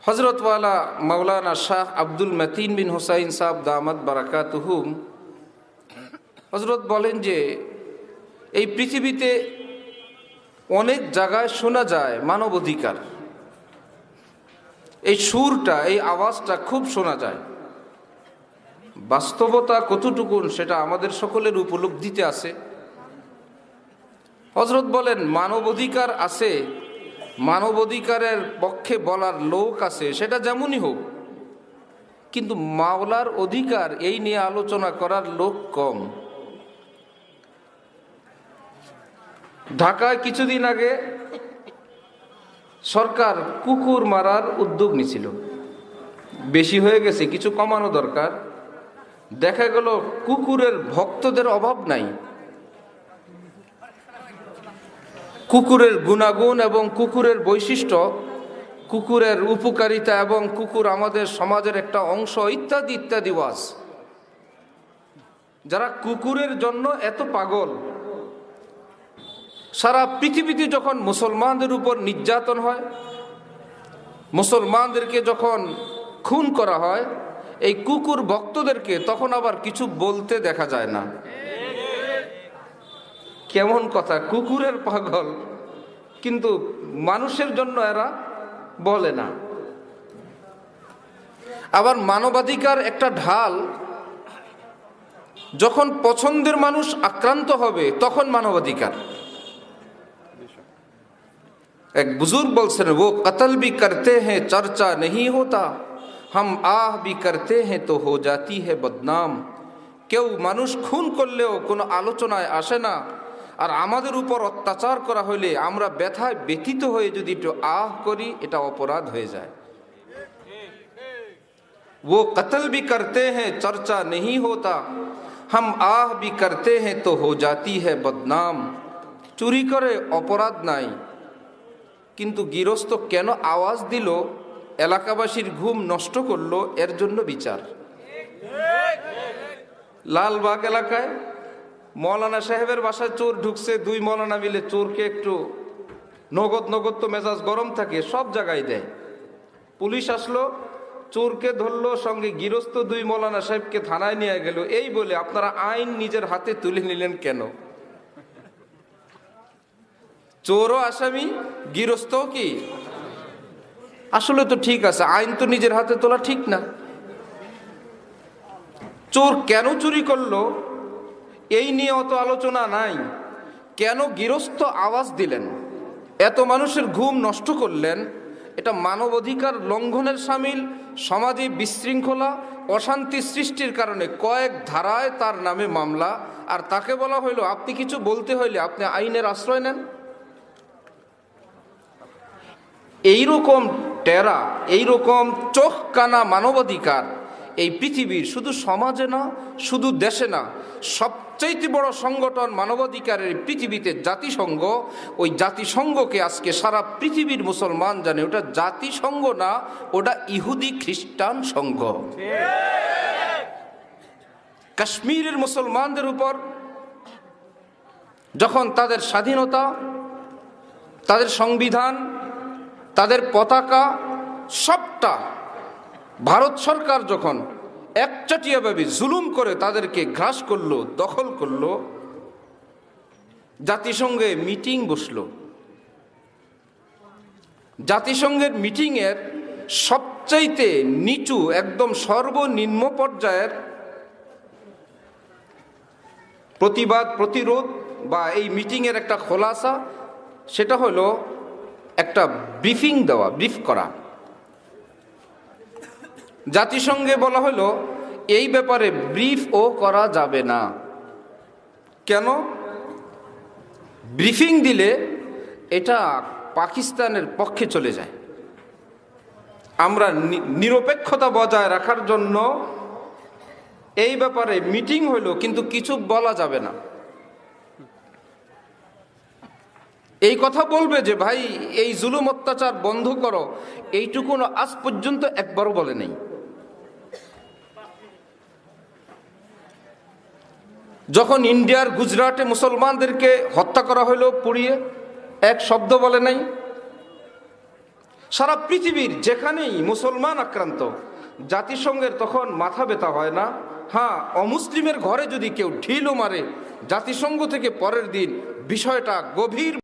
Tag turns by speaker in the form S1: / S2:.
S1: হজরত ওয়ালা মাওলানা শাহ আব্দুল মতিন বিন হুসাইন সাহেব দামাত বারাকাতুহুম হজরত বলেন যে এই পৃথিবীতে অনেক জায়গায় শোনা যায় মানবাধিকার, এই সুরটা, এই আওয়াজটা খুব শোনা যায়। বাস্তবতা কতটুকুন সেটা আমাদের সকলের উপলব্ধিতে আছে। হজরত বলেন মানবাধিকার আছে, মানবাধিকারের পক্ষে বলার লোক আছে, সেটা যেমনই হোক, কিন্তু মাওলার অধিকার এই নিয়ে আলোচনা করার লোক কম। ঢাকায় কিছুদিন আগে সরকার কুকুর মারার উদ্যোগ নিছিল, বেশি হয়ে গেছে, কিছু কমানো দরকার। দেখা গেল কুকুরের ভক্তদের অভাব নাই। কুকুরের গুণাগুণ এবং কুকুরের বৈশিষ্ট্য, কুকুরের উপকারিতা এবং কুকুর আমাদের সমাজের একটা অংশ ইত্যাদি ইত্যাদি ওয়াজ। যারা কুকুরের জন্য এত পাগল, সারা পৃথিবীতে যখন মুসলমানদের উপর নির্যাতন হয়, মুসলমানদেরকে যখন খুন করা হয়, এই কুকুর ভক্তদেরকে তখন আবার কিছু বলতে দেখা যায় না। কেমন কথা, কুকুরের পাগল কিন্তু মানুষের জন্য এরা বলে না। আবার মানবাধিকার একটা ঢাল, যখন পছন্দের মানুষ আক্রান্ত হবে তখন মানবাধিকার। এক বুজুর্গ বলছেন, वो कत्ल भी करते हैं चर्चा नहीं होता, हम आह भी करते हैं तो हो जाती है बदनाम। কেউ মানুষ খুন করলেও কোনো আলোচনায় আসে না, আর আমাদের উপর অত্যাচার করা হইলে আমরা ব্যথায় ব্যথিত হয়ে যদি একটু আহ করি, এটা অপরাধ হয়ে যায়। वो कत्ल भी करते हैं चर्चा नहीं होता, हम आह भी करते हैं तो हो जाती है बदनाम। চুরি করে অপরাধ নাই, কিন্তু গৃহস্থ কেন আওয়াজ দিল, এলাকাবাসীর ঘুম নষ্ট করলো, এর জন্য বিচার। লালবাগ এলাকায় মৌলানা সাহেবের বাসায় চোর ঢুকছে, দুই মৌলানা মিলে চোরকে একটু নগদ তো মেজাজ গরম থাকে, সব জায়গায় দেয়। পুলিশ আসলো, চোরকে ধরলো, সঙ্গে গৃহস্থ দুই মৌলানা সাহেবকে থানায় নিয়ে গেল। এই বলে আপনারা আইন নিজের হাতে তুলে নিলেন কেন? চোরও আসামি, গৃহস্থও কি? আসলে তো ঠিক আছে, আইন তো নিজের হাতে তোলা ঠিক না। চোর কেন চুরি করলো এই নিয়ে অত আলোচনা নাই। কেন গৃহস্থ আওয়াজ দিলেন, এত মানুষের ঘুম নষ্ট করলেন, এটা মানবাধিকার লঙ্ঘনের শামিল। সমাজে বিশৃঙ্খলা, অশান্তি সৃষ্টির কারণে কয়েক ধারায় তার নামে মামলা, আর তাকে বলা হইল আপনি কিছু বলতে হইলে আপনি আইনের আশ্রয় নেন। এইরকম টেরা, এইরকম চোখ কানা মানবাধিকার এই পৃথিবীর শুধু সমাজে না, শুধু দেশে না, সবচাইতে বড় সংগঠন মানবাধিকারের পৃথিবীতে জাতিসংঘ। ওই জাতিসংঘকে আজকে সারা পৃথিবীর মুসলমান জানে ওটা জাতিসংঘ না, ওটা ইহুদি খ্রিস্টান সংঘ। কাশ্মীরের মুসলমানদের উপর যখন তাদের স্বাধীনতা, তাদের সংবিধান, তাদের পতাকা সবটা ভারত সরকার যখন একচাটিয়াভাবে জুলুম করে তাদেরকে গ্রাস করলো, দখল করলো, জাতিসংঘে মিটিং বসলো। জাতিসংঘের মিটিংয়ের সবচাইতে নিচু, একদম সর্বনিম্ন পর্যায়ের প্রতিবাদ, প্রতিরোধ বা এই মিটিংয়ের একটা খোলাসা, সেটা হলো একটা ব্রিফিং দেওয়া, ব্রিফ করা। জাতিসংঘে বলা হলো এই ব্যাপারে ব্রিফও করা যাবে না। কেন? ব্রিফিং দিলে এটা পাকিস্তানের পক্ষে চলে যায়। আমরা নিরপেক্ষতা বজায় রাখার জন্য এই ব্যাপারে মিটিং হলো, কিন্তু কিছু বলা যাবে না। এই কথা বলবে যে ভাই এই জুলুম অত্যাচার বন্ধ করো, এইটুকু আজ পর্যন্ত একবারও বলে নেই। যখন ইন্ডিয়ার গুজরাটে মুসলমানদেরকে হত্যা করা হলো পুড়িয়ে, এক শব্দ বলে নাই। সারা পৃথিবীর যেখানেই মুসলমান আক্রান্ত, জাতিসংঘের তখন মাথা ব্যথা হয় না। হ্যাঁ, অমুসলিমের ঘরে যদি কেউ ঢিলও মারে, জাতিসংঘ থেকে পরের দিন বিষয়টা গভীর